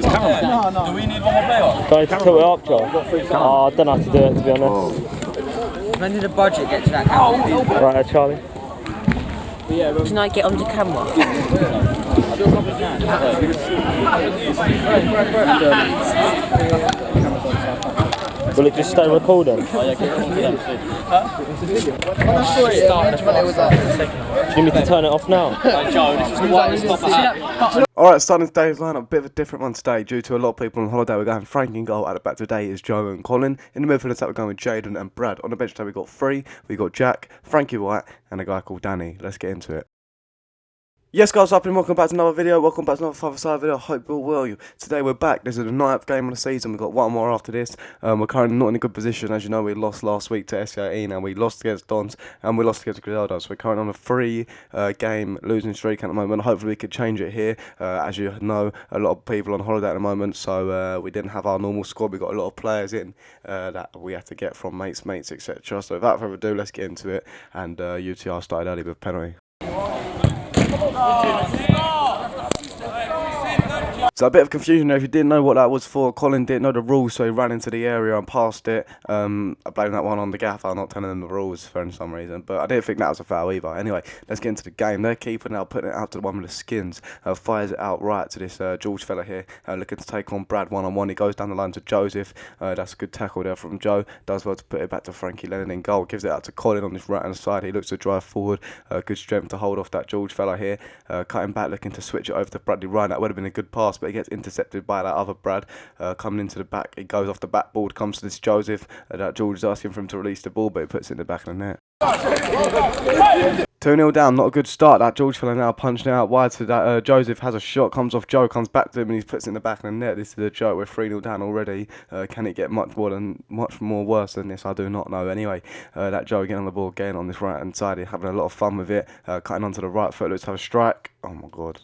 Do we need one more player? Do I need to tilt it up, Joe? Oh, I don't know how to do it, to be honest. When did the budget get to that camera? Right, Charlie. Can I get onto camera? Will it just stay recording? Do you need me to turn it off now? Alright, starting today's lineup, a bit of a different one today due to a lot of people on holiday. We're going Frank in goal. At the back today is Joe and Colin. In the midfield attack we're going with Jaden and Brad. On the bench today we've got three. We've got Jack, Frankie White and a guy called Danny. Let's get into it. Yes guys, up and welcome back to another video, welcome back to another five-a-side video, I hope you're well. Today we're back, this is the 9th game of the season, we've got one more after this. We're currently not in a good position, as you know we lost last week to SCAE, and we lost against Dons, and we lost against Griselda, so we're currently on a 3-game losing streak at the moment. Hopefully we could change it here. As you know, a lot of people on holiday at the moment, so we didn't have our normal squad. We got a lot of players in that we had to get from mates, etc. So without further ado, let's get into it, and UTR started early with a penalty. So a bit of confusion there. If you didn't know what that was for, Colin didn't know the rules, so he ran into the area and passed it. I blame that one on the gaffer, not telling them the rules for some reason, but I didn't think that was a foul either. Anyway, let's get into the game. Their keeper now putting it out to the one with the skins, fires it out right to this George fella here, looking to take on Brad one-on-one. He goes down the line to Joseph. That's a good tackle there from Joe. Does well to put it back to Frankie Lennon in goal. Gives it out to Colin on this right-hand side. He looks to drive forward. Good strength to hold off that George fella here. Cutting back, looking to switch it over to Bradley Ryan. That would have been a good pass, but he gets intercepted by that other Brad. Coming into the back, he goes off the backboard, comes to this Joseph. That George is asking for him to release the ball, but he puts it in the back of the net. 2-0 down, not a good start. That George fella now punching it out wide to that Joseph, has a shot, comes off Joe, comes back to him and he puts it in the back of the net. This is a joke, we're 3-0 down already. Can it get much more worse than this? I do not know. Anyway, that Joe getting on the ball again on this right hand side, he's having a lot of fun with it, cutting onto the right foot, looks to have a strike. Oh my god.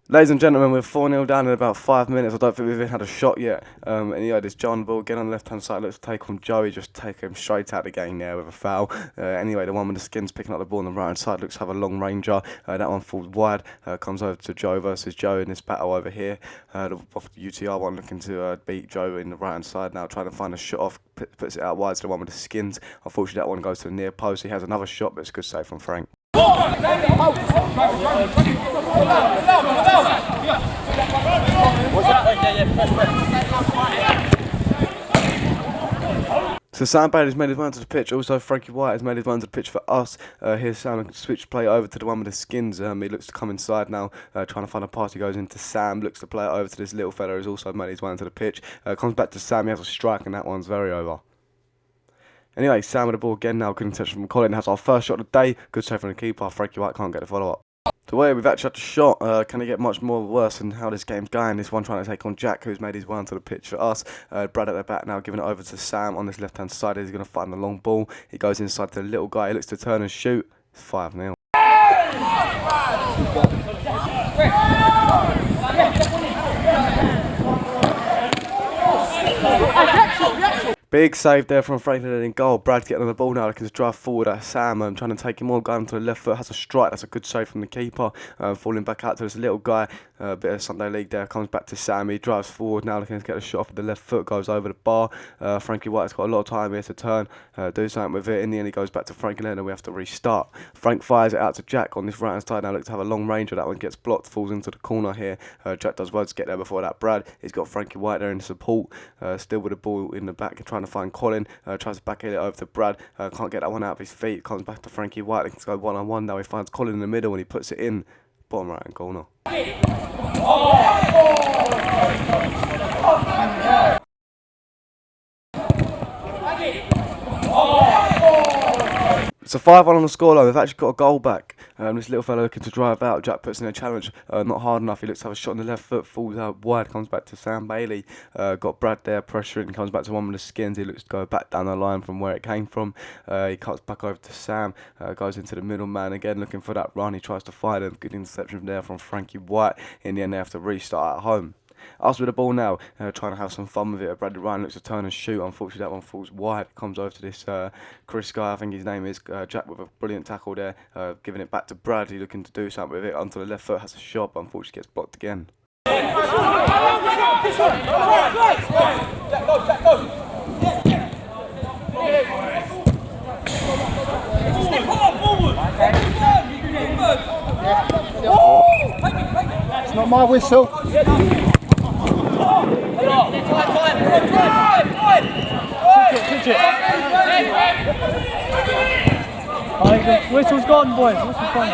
Ladies and gentlemen, we're 4-0 down in about 5 minutes. I don't think we've even had a shot yet. Anyway, this John ball again on the left hand side, looks to take on Joey, just take him straight out of the game there with a foul. Anyway, the one with the skins picking up the ball on the right hand side looks to have a long ranger. That one falls wide, comes over to Joe versus Joe in this battle over here. The UTR one looking to beat Joe in the right hand side now, trying to find a shot off, puts it out wide to the one with the skins. Unfortunately, that one goes to the near post. He has another shot, but it's a good save from Frank. So Sam Bailey's made his way onto the pitch. Also, Frankie White has made his way onto the pitch for us. Here's Sam, switch play over to the one with the skins. He looks to come inside now, trying to find a pass. He goes into Sam, looks to play it over to this little fella who's also made his way onto the pitch. Comes back to Sam, he has a strike, and that one's very over. Anyway, Sam with the ball again now, good intention from Colin. Has our first shot of the day. Good save from the keeper. Frankie White can't get the follow-up. So we've actually had a shot. Can it get much more worse than how this game's going? This one trying to take on Jack, who's made his way onto the pitch for us. Brad at the back now, giving it over to Sam on this left-hand side. He's going to find the long ball. He goes inside to the little guy. He looks to turn and shoot. It's 5-0. Big save there from Franklin in goal. Brad getting on the ball now, looking to drive forward at Sam, trying to take him on, going to the left foot, has a strike. That's a good save from the keeper. Falling back out to this little guy. A bit of Sunday League there, comes back to Sam. He drives forward now, looking to get a shot off with the left foot, goes over the bar. Frankie White's got a lot of time here to turn, do something with it. In the end, he goes back to Franklin and we have to restart. Frank fires it out to Jack on this right hand side now, looks to have a long range. That one gets blocked, falls into the corner here. Jack does well to get there before that Brad. He's got Frankie White there in support, still with the ball in the back, trying to find Colin. Tries to back it over to Brad, can't get that one out of his feet, comes back to Frankie White, looking to go one-on-one now. He finds Colin in the middle and he puts it in, bottom right hand corner. It's a 5-1 on the scoreline. We've actually got a goal back. This little fella looking to drive out. Jack puts in a challenge. Not hard enough. He looks to have a shot on the left foot. Falls out wide. Comes back to Sam Bailey. Got Brad there pressuring. Comes back to one with the skins. He looks to go back down the line from where it came from. He cuts back over to Sam. Goes into the middle man again, looking for that run. He tries to find him. Good interception there from Frankie White. In the end, they have to restart at home. Us with the ball now, trying to have some fun with it. Bradley Ryan looks to turn and shoot. Unfortunately, that one falls wide. Comes over to this Chris guy, I think his name is, Jack, with a brilliant tackle there. Giving it back to Bradley, looking to do something with it. Onto the left foot, has a shot, but unfortunately gets blocked again. It's not my whistle. Whistle's gone, boys. Whistle's gone.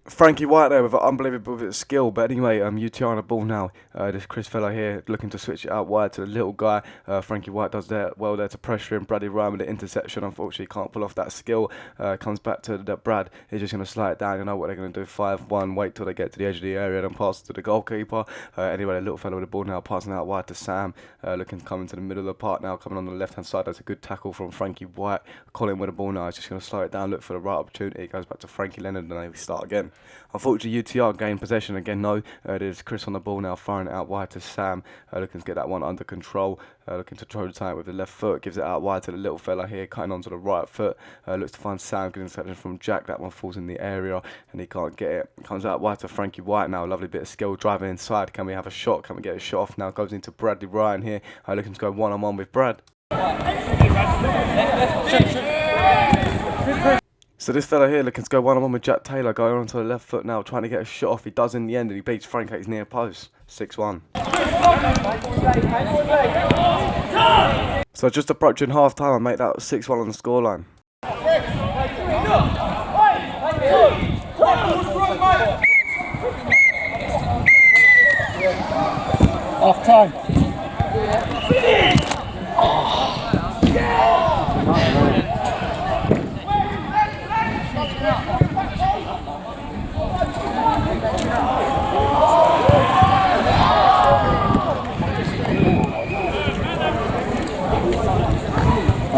Frankie White there with an unbelievable bit of skill, but anyway, UTR on the ball now. This Chris fella here looking to switch it out wide to the little guy. Frankie White does well there to pressure him. Bradley Ryan with the interception, unfortunately can't pull off that skill. Comes back to the Brad. He's just going to slide it down. You know what they're going to do? 5-1. Wait till they get to the edge of the area, then pass it to the goalkeeper. Anyway, the little fella with the ball now passing out wide to Sam. Looking to come into the middle of the park now, coming on the left hand side. That's a good tackle from Frankie White. Colin with the ball now. He's just going to slow it down, look for the right opportunity. It goes back to Frankie Leonard, and then we start again. Unfortunately, UTR gain possession again. No, there's Chris on the ball now, firing it out wide to Sam. Looking to get that one under control. Looking to throw the time with the left foot. Gives it out wide to the little fella here, cutting onto the right foot. Looks to find Sam, getting interception from Jack. That one falls in the area, and he can't get it. Comes out wide to Frankie White now. Lovely bit of skill driving inside. Can we have a shot? Can we get a shot off now? Goes into Bradley Ryan here. Looking to go one-on-one with Brad. So this fella here looking to go one-on-one with Jack Taylor, going onto the left foot now, trying to get a shot off. He does in the end, and he beats Frank at his near post. 6-1. So just approaching half time, I make that 6-1 on the scoreline. Half time.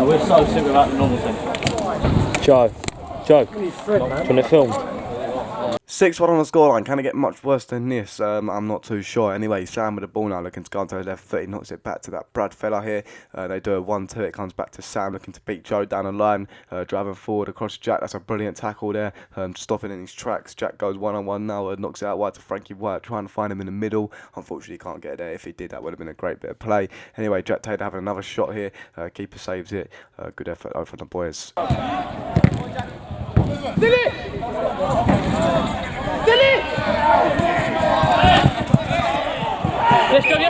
We're so sick about the normal thing. Joe, from the film. 6-1 on the scoreline. Can it get much worse than this? I'm not too sure. Anyway, Sam with the ball now, looking to go onto the left foot. He knocks it back to that Brad fella here. They do a 1-2. It comes back to Sam, looking to beat Joe down the line. Driving forward across Jack. That's a brilliant tackle there. Stopping in his tracks. Jack goes one-on-one now. Knocks it out wide to Frankie White, trying to find him in the middle. Unfortunately, he can't get there. If he did, that would have been a great bit of play. Anyway, Jack Taylor having another shot here. Keeper saves it. Good effort over from the boys. Let's go.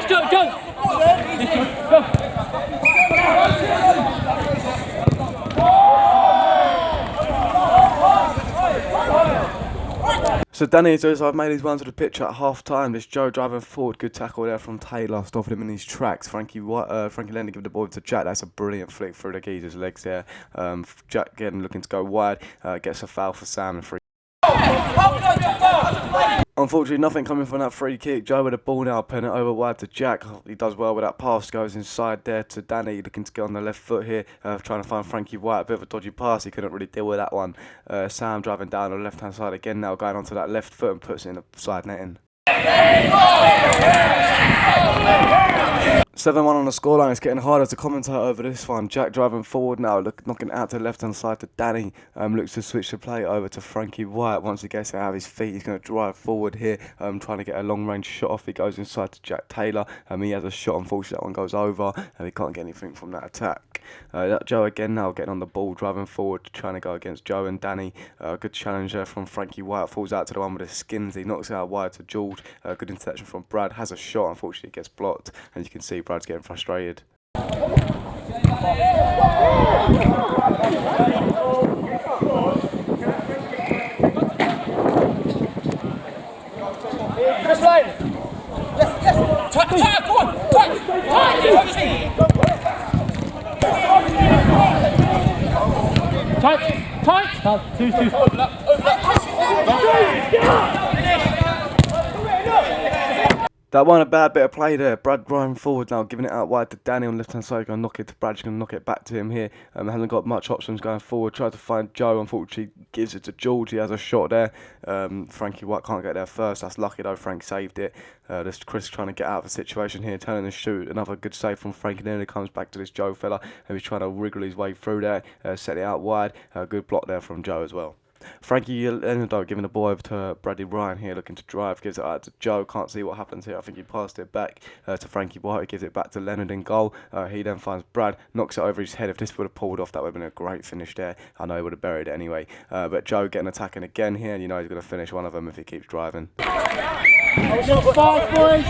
So Danny says, I've made his run to the pitch at half time. This Joe driving forward, good tackle there from Taylor, stopping him in his tracks. Frankie Leonard give the ball to Jack. That's a brilliant flick through the geezer's legs there. Jack again looking to go wide, gets a foul for Sam and free. Unfortunately, nothing coming from that free kick. Joe with the ball now, putting it over wide to Jack. He does well with that pass, goes inside there to Danny, looking to get on the left foot here, trying to find Frankie White. A bit of a dodgy pass, he couldn't really deal with that one. Sam driving down the left-hand side again now, going onto that left foot and puts it in the side netting. 7-1 on the scoreline. It's getting harder to commentate over this one. Jack driving forward now, knocking out to the left hand side to Danny. Looks to switch the play over to Frankie White. Once he gets it out of his feet, he's going to drive forward here, trying to get a long range shot off. He goes inside to Jack Taylor. He has a shot. Unfortunately, that one goes over, and he can't get anything from that attack. Joe again now getting on the ball, driving forward, trying to go against Joe and Danny. Good challenge there from Frankie White. Falls out to the one with the skins. He knocks it out wide to George. Good interception from Brad. Has a shot. Unfortunately, it gets blocked, and you can see Brad's getting frustrated. Chris Lane. Yes. Tight, come on. Tight. 2-2. Open up. That wasn't a bad bit of play there. Brad driving forward now, giving it out wide to Danny on the left hand side. Going to knock it to Brad. He's going to knock it back to him here. Hasn't got much options going forward. Tried to find Joe. Unfortunately, gives it to George. He has a shot there. Frankie White can't get there first. That's lucky though. Frank saved it. This Chris trying to get out of the situation here, turning to shoot. Another good save from Frank, and then he comes back to this Joe fella, and he's trying to wriggle his way through there. Set it out wide. Good block there from Joe as well. Frankie Leonardo giving the ball over to Bradley Ryan here, looking to drive, gives it out to Joe. Can't see what happens here. I think he passed it back to Frankie White. He gives it back to Leonard in goal. He then finds Brad, knocks it over his head. If this would have pulled off, that would have been a great finish there. I know he would have buried it anyway. But Joe getting attacking again here, and you know he's going to finish one of them if he keeps driving. Just 5 boys.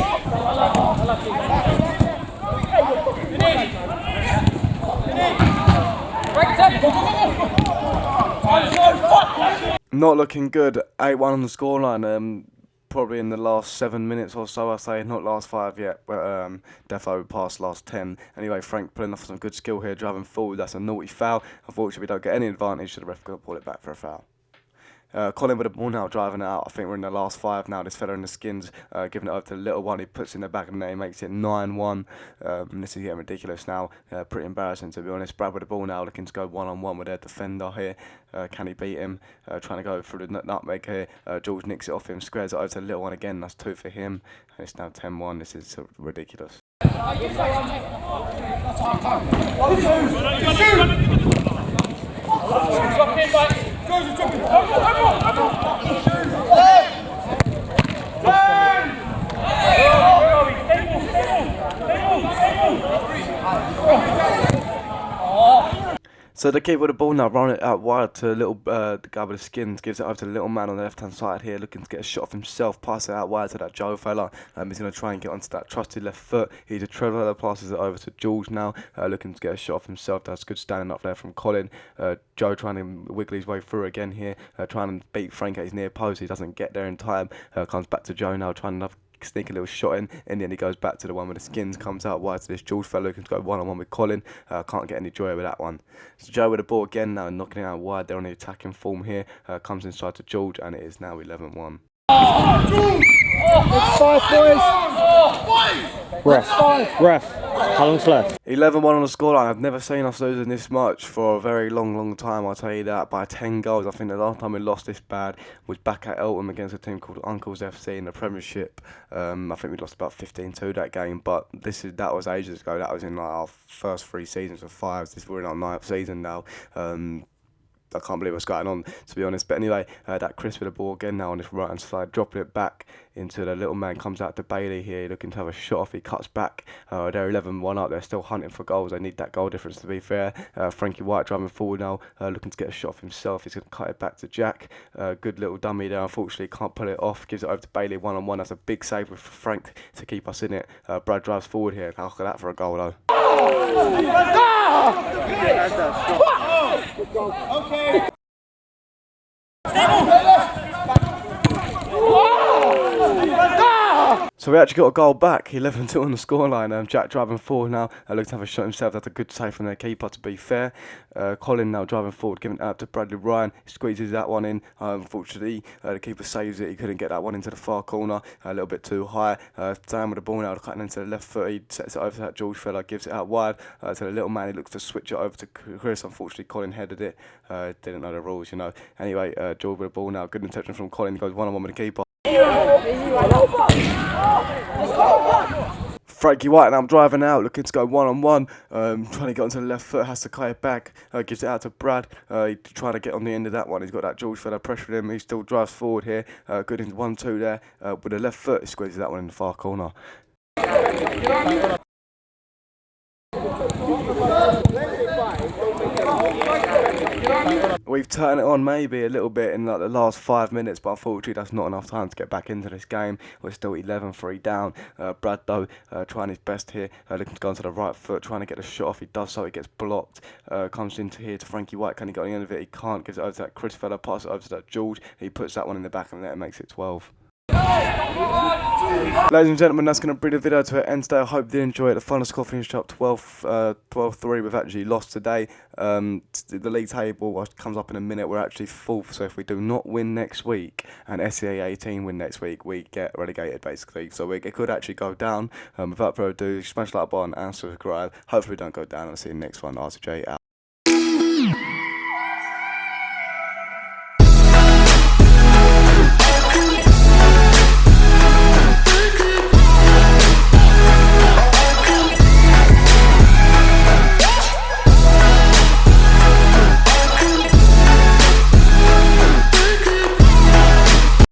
Not looking good. 8-1 on the scoreline. Probably in the last 7 minutes or so, I say. Not last 5 yet, but defo past last 10. Anyway, Frank pulling off some good skill here, driving forward. That's a naughty foul. Unfortunately, we don't get any advantage, so the ref going to pull it back for a foul. Colin with the ball now, driving it out. I think we're in the last 5 now. This fella in the skins, giving it over to the little one. He puts it in the back of the net, he makes it 9-1. This is getting ridiculous now. Pretty embarrassing, to be honest. Brad with the ball now, looking to go one-on-one with their defender here. Can he beat him? Trying to go through the nutmeg here. George nicks it off him, squares it over to the little one again. That's 2 for him. And it's now 10-1. This is ridiculous. So the keeper with the ball now, running it out wide to the guy with the skins, gives it over to the little man on the left hand side here, looking to get a shot of himself, pass it out wide to that Joe fella. He's going to try and get onto that trusted left foot. He's a traveller, passes it over to George now, looking to get a shot of himself. That's good standing up there from Colin. Joe trying to wiggle his way through again here, trying to beat Frank at his near post. He doesn't get there in time. Comes back to Joe now, trying to sneak a little shot in the end he goes back to the one with the skins, comes out wide to this George fellow looking to go one-on-one with Colin. Can't get any joy with that one. So Joe with the ball again now, knocking it out wide. They're on the attacking form here. Comes inside to George, and it is now 11-1. It's 5 boys. Ref. How long's left? 11-1 on the scoreline. I've never seen us losing this much for a very long time, I'll tell you that, by 10 goals. I think the last time we lost this bad was back at Eltham against a team called Uncles FC in the Premiership. I think we lost about 15-2 that game, but that was ages ago. That was in our first 3 seasons of 5s. We're in our 9th season now. I can't believe what's going on, to be honest. But anyway, that Chris with the ball again now on this right hand side, dropping it back into the little man, comes out to Bailey here, looking to have a shot off. He cuts back. They're 11-1 up. They're still hunting for goals. They need that goal difference, to be fair. Frankie White driving forward now, looking to get a shot off himself. He's going to cut it back to Jack. Good little dummy there. Unfortunately, can't pull it off. Gives it over to Bailey one-on-one. That's a big save for Frank to keep us in it. Brad drives forward here. How could that for a goal, though? Okay. So we actually got a goal back, 11-2 on the scoreline. Jack driving forward now, looking to have a shot himself. That's a good save from their keeper, to be fair. Colin now driving forward, giving it out to Bradley Ryan. He squeezes that one in. Unfortunately, the keeper saves it. He couldn't get that one into the far corner, a little bit too high. Down with the ball now, cutting into the left foot. He sets it over to that George fella, gives it out wide to the little man. He looks to switch it over to Chris. Unfortunately, Colin headed it. Didn't know the rules, you know. Anyway, George with the ball now. Good intention from Colin. He goes one-on-one with the keeper. Frankie White now driving out, looking to go one-on-one, trying to get onto the left foot, has to cut it back, gives it out to Brad, trying to get on the end of that one. He's got that George fella pressuring him. He still drives forward here, good into 1-2 there, with the left foot, he squeezes that one in the far corner. We've turned it on maybe a little bit in like the last 5 minutes, but unfortunately that's not enough time to get back into this game. We're still 11-3 down. Brad though trying his best here, looking to go onto the right foot, trying to get a shot off. He does so, he gets blocked. Comes into here to Frankie White. Can he get on the end of it? He can't. Gives it over to that Chris fella, passes it over to that George. He puts that one in the back of the net and makes it 12. Ladies and gentlemen, that's going to bring the video to an end today. I hope you did enjoy it. The final score finished up 12-3. We've actually lost today. The league table comes up in a minute. We're actually 4th, so if we do not win next week and SEA 18 win next week, we get relegated basically. So it could actually go down. Without further ado, smash that like button and subscribe. Hopefully we don't go down. I'll see you next one. R2J out.